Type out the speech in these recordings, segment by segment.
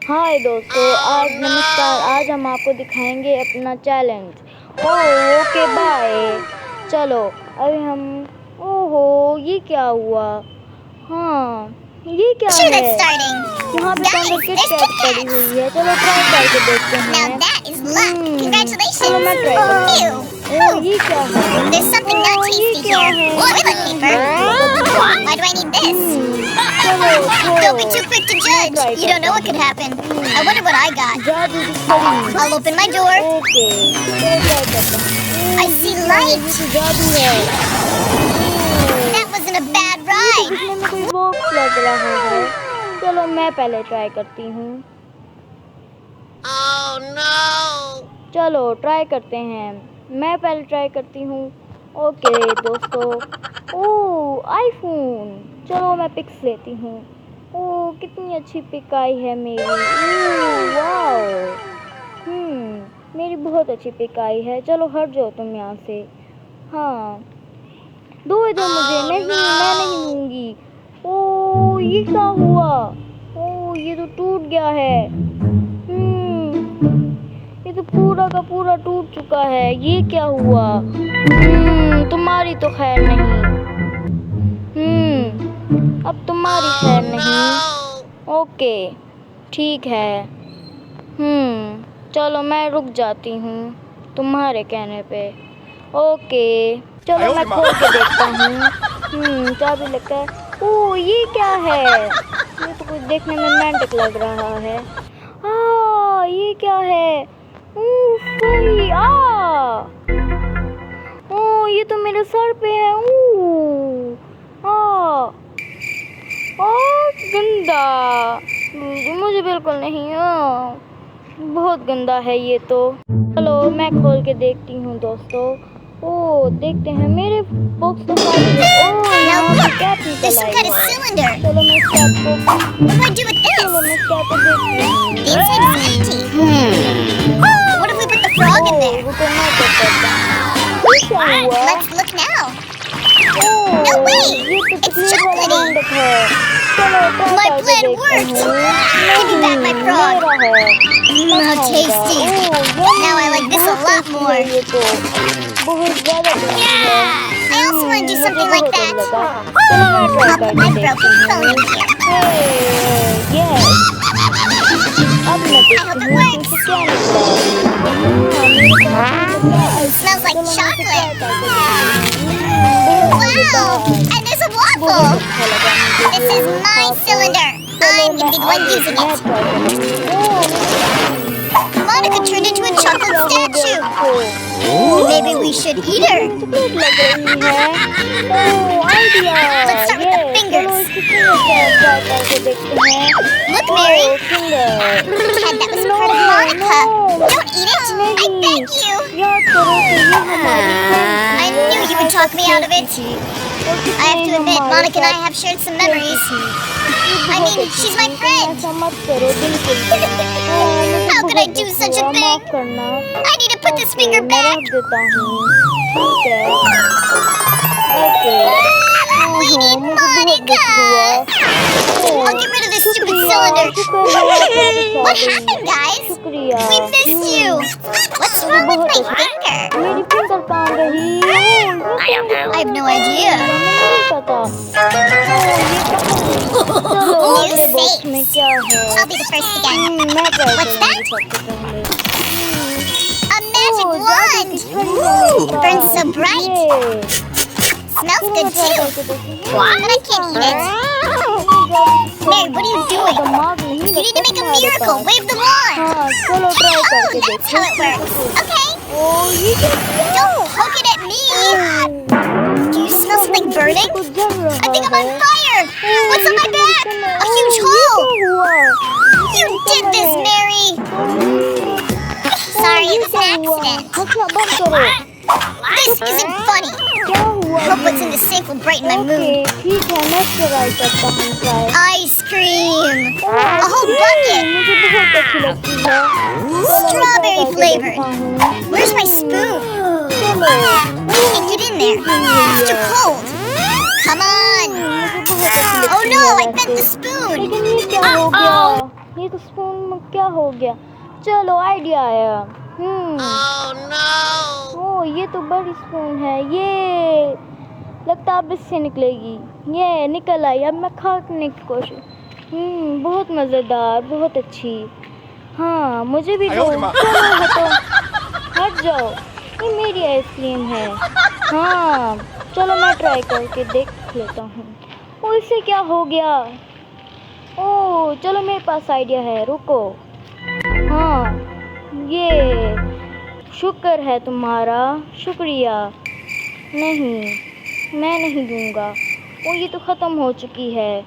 हाय दोस्तों, आज नमस्कार। आज हम आपको दिखाएंगे अपना चैलेंज। Okay bye. चलो अभी हम ओहो ये क्या हुआ? हाँ ये क्या है? यहाँ पे अंदर किट कैट पड़ी हुई है। चलो ट्राई करके देखते हैं। चलो मैं ट्राई करती हूँ। ओह ये क्या है? ये क्या है? Don't be too quick to judge. You don't know what could happen. I wonder what I got. I'll open my door. I see light. That wasn't a bad ride. दिखने में कोई बॉक्स लग रहा है। चलो मैं पहले ट्राई करती हूँ। Oh no. चलो ट्राई करते हैं। मैं पहले ट्राई करती हूँ। ओके दोस्तों। ओह आईफोन। चलो मैं पिक्स लेती हूँ। ओह कितनी अच्छी पिक आई है मेरी। वाओ। मेरी बहुत अच्छी पिक आई है। चलो हट जाओ तुम यहाँ से। हाँ दो इधर मुझे। नहीं मैं नहीं लूँगी। ओह ये क्या हुआ? ओह ये तो टूट गया है। ये तो पूरा का पूरा टूट चुका है। ये क्या हुआ? तुम्हारी तो खैर नहीं। अब तुम्हारी खैर नहीं। ओके ठीक है। चलो मैं रुक जाती हूँ तुम्हारे कहने पे। ओके चलो मैं खोल के देखता हूँ। चाबी लगता है। ओह ये क्या है? ये तो कुछ देखने में रोमांटिक लग रहा है। ये क्या है? ओह ये तो मेरे सर पे है। गंदा। मुझे बिल्कुल नहीं। बहुत गंदा है ये तो। चलो मैं खोल के देखती हूँ दोस्तों। ओह देखते हैं। मेरे बॉक्स तो खाली है। ओह यहाँ पे कैप निकल आई है। चलो मैं इस कैप को देखती हूँ। Frog in there. वो तो मैं कर सकता हूँ। क्या हुआ? Let's look now. No way. ये तो It's chocolatey. है। चलो My plan worked. Give me back my frog. How tasty. Now I like this a lot more. ये तो बहुत ज़्यादा टेस्टी है। I also want to do something like that. चलो मैं try I'll put my broken phone in here. Yes. अब मैं देखती हूँ इसे क्या निकला। Smells like chocolate. Wow! And there's a waffle. This is my cylinder. I'm gonna be the one using it. Monica turned into a chocolate statue. Maybe we should eat her. Let's start with the fingers. Look, Mary. And that was part of Monica. Don't eat it. I beg you. I knew you would talk me out of it. I have to admit, Monica and I have shared some memories. I mean, she's my friend. How could I do such a thing? I need to put this finger back. We need Monica. I'll get rid of this stupid cylinder. What happened, guys? We missed you. What's wrong with my finger? I have no idea. New safe. I'll be the first again. What's that? A magic wand. It burns so bright. Smells good too. But I can't eat it. Mary, what are you doing? You need to make a miracle. Wave the wand. Oh, that's how it works. Okay. Don't poke it at me. Do you smell something burning? I think I'm on fire. What's on my back? A huge hole. You did this, Mary. Sorry, it was an accident. This isn't funny. Hope what's in the safe will brighten my mood. Ice cream. A whole bucket. Strawberry flavored. Where's my spoon? Can't get in there. It's too cold. Come on. Oh no, I bent the spoon. ये یہ تو spoon میں کیا ہو گیا؟ چلو idea آیا. یہ تو بڑی اسپون ہے. یہ لگتا ہے اب اس سے نکلے گی. یہ نکل آئی. اب میں کھانے کی کوشش. بہت مزیدار, بہت اچھی. ہاں مجھے بھی دو. چلو ہٹو, ہٹ جاؤ. یہ میری آئس کریم ہے. ہاں چلو میں ٹرائی کر کے دیکھ لیتا ہوں. اس سے کیا ہو گیا؟ چلو میرے پاس آئیڈیا ہے, رکو. ہاں یہ شکر ہے تمہارا, شکریہ. نہیں میں نہیں دوں گا. یہ تو ختم ہو چکی ہے.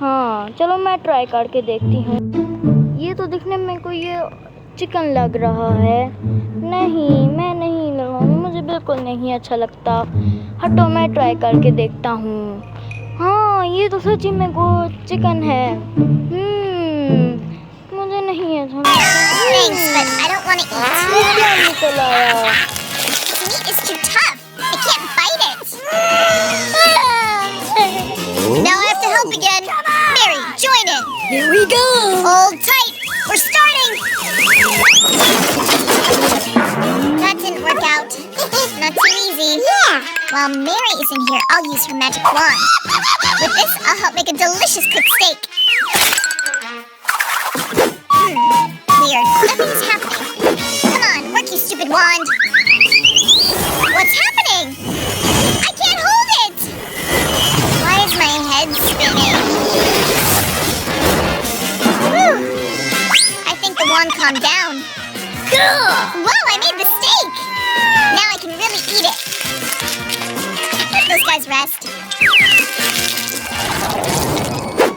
ہاں چلو میں ٹرائی کر کے دیکھتی ہوں. یہ تو دکھنے میں کوئی یہ چکن لگ رہا ہے. نہیں میں نہیں لگاؤں گی, مجھے بالکل نہیں اچھا لگتا. ہٹو میں ٹرائی کر کے دیکھتا ہوں. ہاں یہ تو سچی میں چکن ہے. مجھے نہیں اچھا لگتا. Thanks, but I don't want to eat. یہ کیا نکل آیا؟ This meat is too tough. I can't bite it. Now I have to help again. Mary, join in. Here we go. Hold tight. We're starting. That didn't work out. Not too easy. While Mary isn't here, I'll use her magic wand. With this, I'll help make a delicious cooked steak. Weird. Nothing's happening. Come on, work, you stupid wand. What's happening? I can't hold it. Why is my head spinning? Whew. I think the wand calmed down. Whoa, I made the steak. Now I can really eat it. Let those guys rest.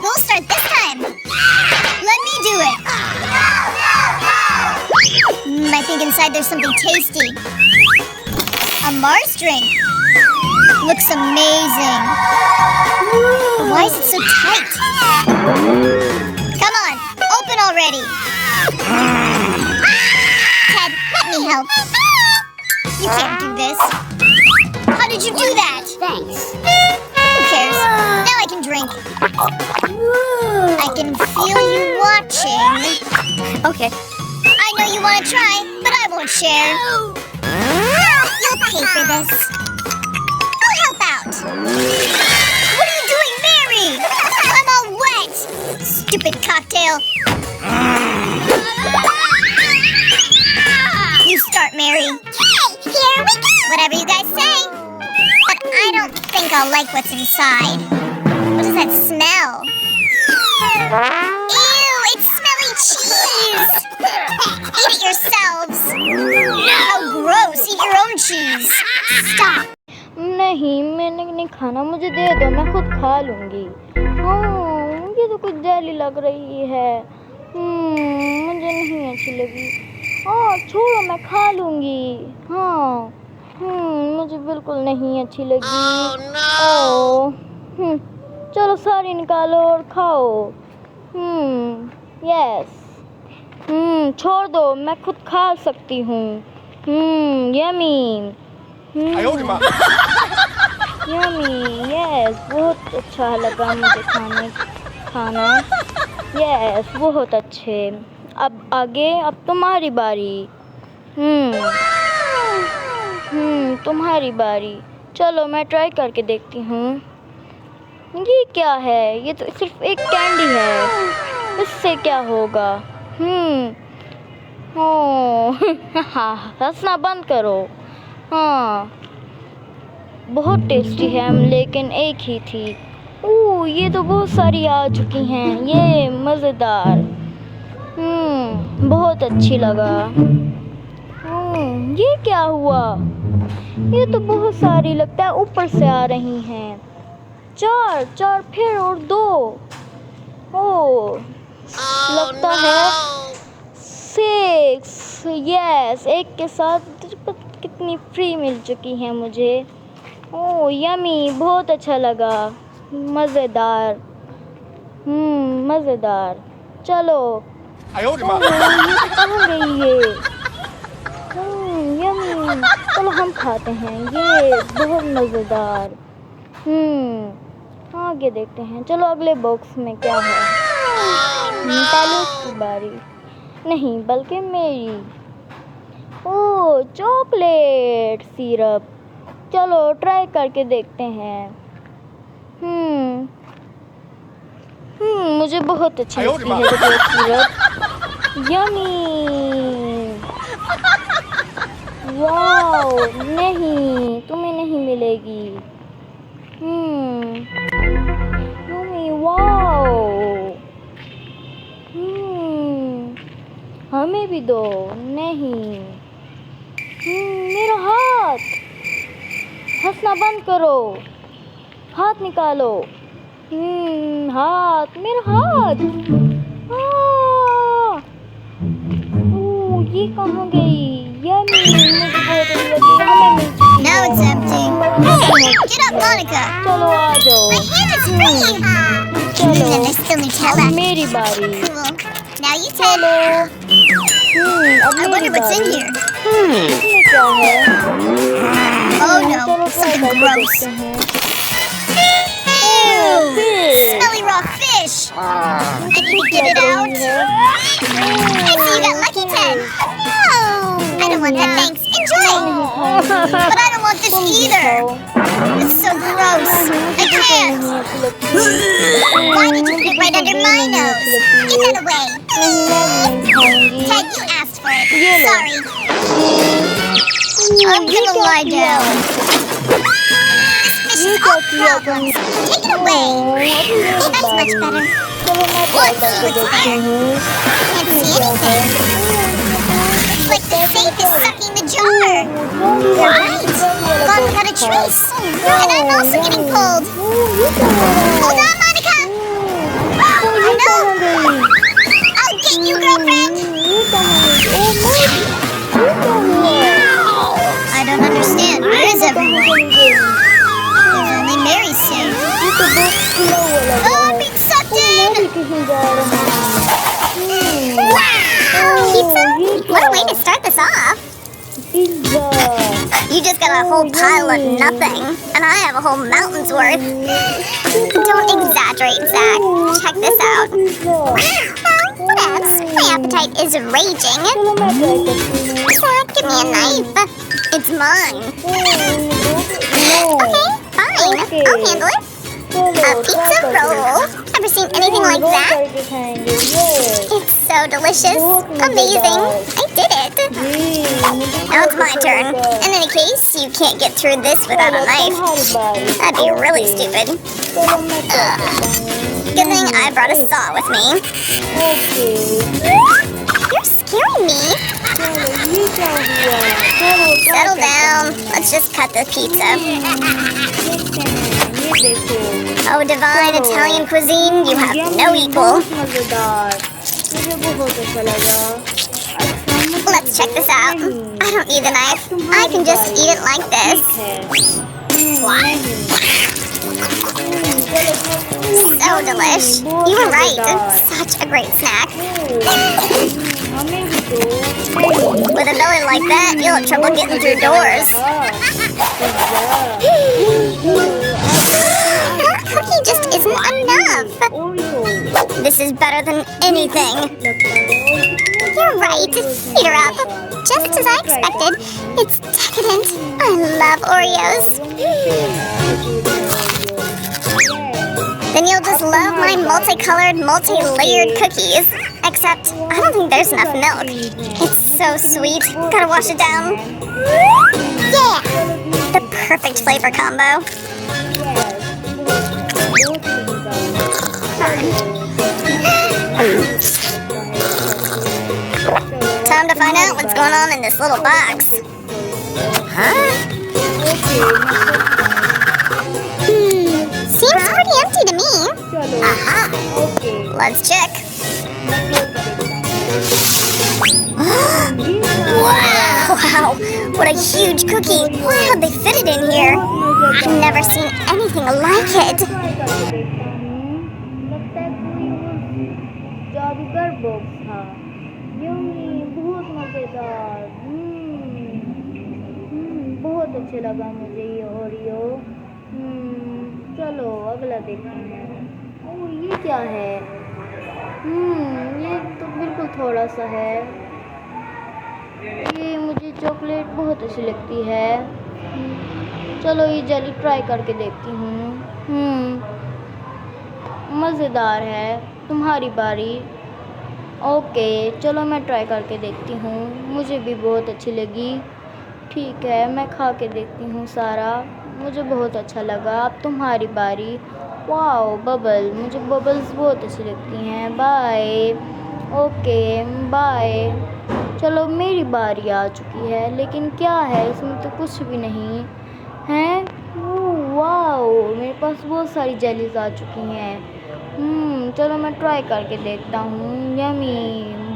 Who'll start this time? Let me do it. I think inside there's something tasty. A Mars drink. Looks amazing. Why is it so tight? Come on, open already. Ted, let me help. You can't do this. How did you do that? Thanks. Who cares? Now I can drink. I can feel you watching. Okay. I know you want to try, but I won't share. You'll pay for this. I'll help out. What are you doing, Mary? I'm all wet. Stupid cocktail. You start, Mary. Okay, here we go. Whatever you guys say. But I don't think I'll like what's inside. What does that smell? Ew, it's smelly cheese. Eat it yourselves. How gross. Eat your own cheese. Stop. نہیں میں نے نہیں کھانا, مجھے دے دو, میں خود کھا لوں گی. یہ تو کچھ جیلی لگ رہی ہے. مجھے نہیں اچھی لگی. چھوڑو میں کھا لوں گی. مجھے بالکل نہیں اچھی لگی. چلو ساری نکالو اور کھاؤ. یس. چھوڑ دو, میں خود کھا سکتی ہوں. یمی. یمی. یس بہت اچھا لگا مجھے کھانا. یس بہت اچھے. اب آگے, اب تمہاری باری. تمہاری باری. چلو میں ٹرائی کر کے دیکھتی ہوں. یہ کیا ہے؟ یہ تو صرف ایک کینڈی ہے. اس سے کیا ہوگا؟ ہنسنا بند کرو. بہت ٹیسٹی ہے لیکن ایک ہی تھی. یہ تو بہت ساری آ چکی ہیں. یہ مزیدار. بہت اچھی لگا. یہ کیا ہوا؟ یہ تو بہت ساری لگتا ہے اوپر سے آ رہی ہیں. 4 پھر اور 2. لگتا ہے 6. یس, ایک کے ساتھ کتنی فری مل چکی ہیں مجھے. یمی. بہت اچھا لگا. مزیدار. مزیدار. چلو. کہاں گئی یہ؟ یمی. چلو ہم کھاتے ہیں. یہ بہت مزیدار. آگے دیکھتے ہیں. چلو اگلے باکس میں کیا ہے. پہلے اس کی باری نہیں بلکہ میری. اوہ چاکلیٹ سیرپ. چلو ٹرائی کر کے دیکھتے ہیں. مجھے بہت اچھی لگتی ہے چاکلیٹ سیرپ. یمی. واو نہیں تمہیں نہیں ملے گی. یمی واو. ہمیں بھی دو. نہیں. میرا ہاتھ. ہنسنا بند کرو. ہاتھ نکالو. ہاتھ میرا ہاتھ. یہ کہاں گئی. یمی مجھے بہت اچھی لگی. ہمیں مل چکی Now ہے. it's empty. Hey, get up, Monica. چلو آ جاؤ. My hand is free. چلو And there's still Nutella. اب میری باری. Cool. Now you چلو. tell. اب I میری wonder what's in باری. here. اس میں کیا ہے. Oh no, چلو ٹرائی something کر کے gross. دیکھتے ہیں. Ew! fish. Smelly raw fish. I need to get it out. I see you got lucky 10. No! I don't want that, thanks. Enjoy! But I don't want this either. It's so gross. I can't. Why did you put it right under my nose? Get that away. Ted, you asked for it. Sorry. I'm gonna lie down. This fish is all problems. Take it away. That's much better. Let's see what's there. Can't see anything. It's like the safe is sucking the jar. You're right. Gone without a trace. And I'm also getting pulled. Hold on, Monica. Oh no. I'll get you, girlfriend. I don't understand. Where is everyone? There's only Mary safe. Oh, I'm being sucked in. Pizza? What a way to start this off. You just got a whole pile of nothing, and I have a whole mountain's worth. Don't exaggerate, Zach. Check this out. Whatevs. My appetite is raging. Zach, give me a knife. It's mine. Okay, fine. I'll handle it. A pizza roll. Ever seen anything like that? It's so delicious. Amazing. I did it. Now it's my turn. In any case, you can't get through this without a knife. That'd be really stupid. Good thing I brought a saw with me. You're scaring me. Settle down. Let's just cut the pizza. Oh, divine Italian cuisine, you have no equal. Let's check this out. I don't need the knife. I can just eat it like this. What? So delish. You were right. Such a great snack. With a belly like that, you'll have trouble getting through doors. That cookie just isn't enough. This is better than anything. You're right. Eat her up. Just as I expected. It's decadent. I love Oreos. Then you'll just love my multicolored, multi-layered cookies. Except, I don't think there's enough milk. It's so sweet. Gotta wash it down. Yeah! The perfect flavor combo. Time to find out what's going on in this little box. Huh? Seems pretty empty to me. Aha! Let's check. Wow! What a huge cookie! Wow, they fit it in here. I've never seen anything like it. بہت اچھا لگا مجھے یہ Oreo. چلو اگلا دیکھتے ہیں. یہ کیا ہے. یہ تو بالکل تھوڑا سا ہے. یہ مجھے چاکلیٹ بہت اچھی لگتی ہے. چلو یہ جیلی ٹرائی کر کے دیکھتی ہوں. مزیدار ہے. تمہاری باری. اوکے چلو میں ٹرائی کر کے دیکھتی ہوں. مجھے بھی بہت اچھی لگی. ٹھیک ہے میں کھا کے دیکھتی ہوں سارا. مجھے بہت اچھا لگا. اب تمہاری باری. واو ببل. مجھے ببلز بہت اچھی لگتی ہیں. بائے. Okay bye. چلو میری باری آ چکی ہے. لیکن کیا ہے اس میں تو کچھ بھی نہیں ہے. واو میرے پاس بہت ساری جیلیز آ چکی ہیں. چلو میں ٹرائی کر کے دیکھتا ہوں. یمی.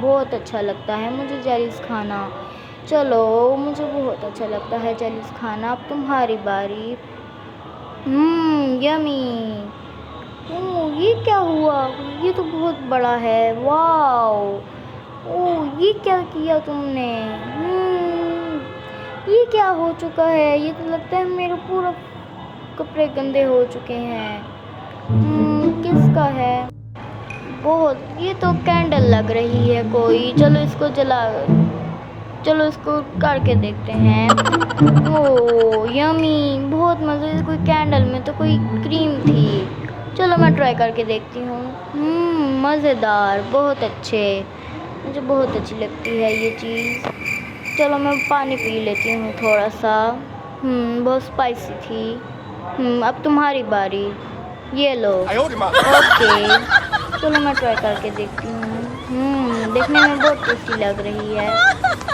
بہت اچھا لگتا ہے مجھے جیلیز کھانا. چلو مجھے بہت اچھا لگتا ہے جیلیز کھانا. اب تمہاری باری. یمی. یہ کیا ہوا؟ یہ تو بہت بڑا ہے. واو. یہ کیا کیا تم نے؟ یہ کیا ہو چکا ہے؟ یہ تو لگتا ہے میرے پورا کپڑے گندے ہو چکے ہیں. کس کا ہے؟ بہت. یہ تو کینڈل لگ رہی ہے کوئی. چلو اس کو کر کے دیکھتے ہیں. یمی. بہت مزے. کوئی کینڈل میں تو کوئی کریم تھی. چلو میں ٹرائی کر کے دیکھتی ہوں. مزیدار. بہت اچھے. مجھے بہت اچھی لگتی ہے یہ چیز. چلو میں پانی پی لیتی ہوں تھوڑا سا. بہت اسپائسی تھی. اب تمہاری باری. یہ لو. اوکے چلو میں ٹرائی کر کے دیکھتی ہوں. دیکھنے میں بہت ٹیسٹی لگ رہی ہے.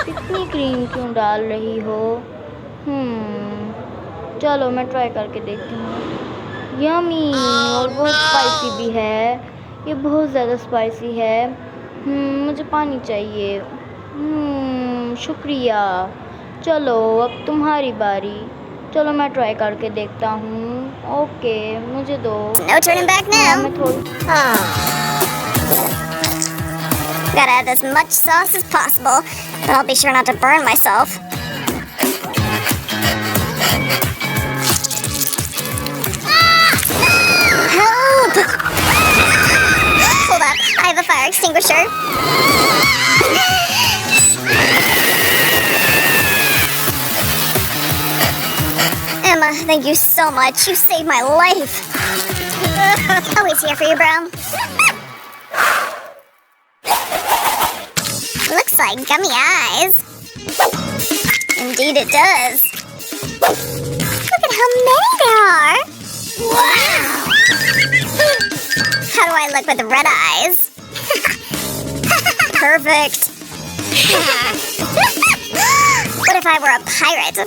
اتنی کریم کیوں ڈال رہی ہو؟ چلو میں ٹرائی کر کے دیکھتی ہوں. یمی. اور بہت اسپائسی بھی ہے. یہ بہت زیادہ اسپائسی ہے. مجھے پانی چاہیے. شکریہ. چلو اب تمہاری باری. چلو میں ٹرائی کر کے دیکھتا ہوں. اوکے مجھے دو. No turning back now. میں تھوڑی. Gotta add as much sauce as possible, but I'll be sure not to burn myself. Help! Hold up, I have a fire extinguisher. Emma, thank you so much. You saved my life. Always here for you, bro. Looks like gummy eyes. Indeed it does. Look at how many there are. Wow. How do I look with the red eyes? Perfect. What if I were a pirate?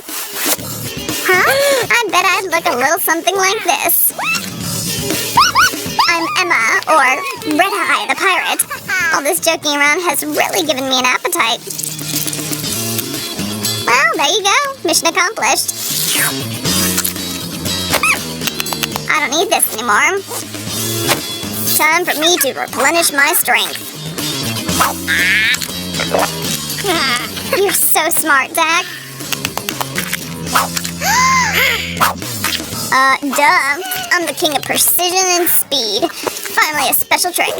Huh? I bet I'd look a little something like this. I'm Emma, or Red Eye the Pirate. All this joking around has really given me an appetite. Well, there you go. Mission accomplished. I don't need this anymore. Time for me to replenish my strength. You're so smart, Zach. Duh. I'm the king of precision and speed. Finally, a special trick.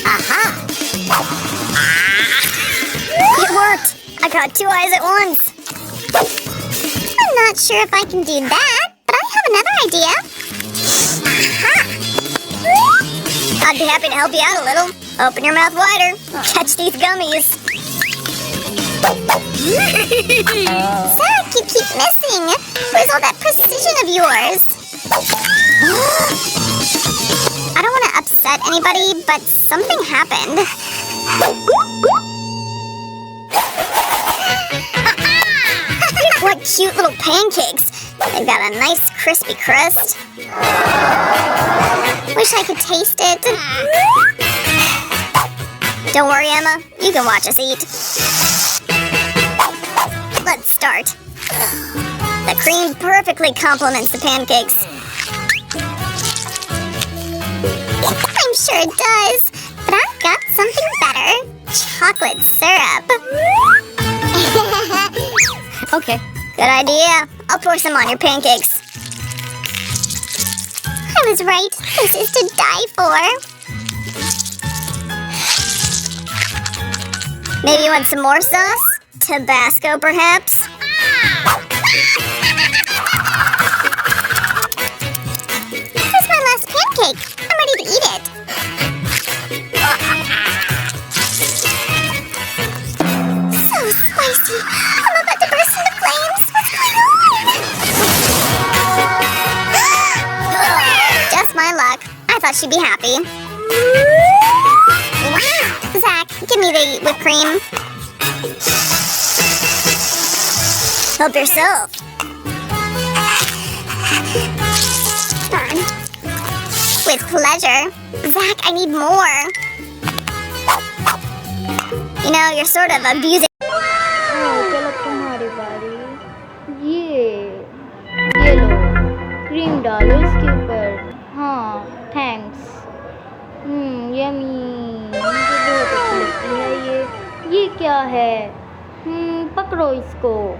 Aha! It worked! I got two eyes at once. I'm not sure if I can do that, but I have another idea. Aha! I'd be happy to help you out a little. Open your mouth wider. Catch these gummies. Zach, you keep missing. Where's all that precision of yours? I don't want to upset anybody, but something happened. What cute little pancakes. They've got a nice crispy crust. Wish I could taste it. Don't worry, Emma. You can watch us eat. Let's start. The cream perfectly complements the pancakes. I'm sure it does, but I've got something better. Chocolate syrup. Okay, good idea. I'll pour some on your pancakes. I was right. This is to die for. Maybe you want some more sauce? Tabasco, perhaps? This is my last pancake. I'm ready to eat it. So spicy. I'm about to burst into flames. What's going on? Just my luck. I thought she'd be happy. Wow. Zach, give me the whipped cream. Help yourself. Fine. With pleasure. Zach, I need more. You know, you're sort of abusing. چلو تمہاری باری. یہ لو کریم ڈالو اس کے اوپر. ہاں thanks. یمی, مجھے بہت اچھی لگتی ہے یہ. یہ کیا ہے؟ پکڑو اس کو.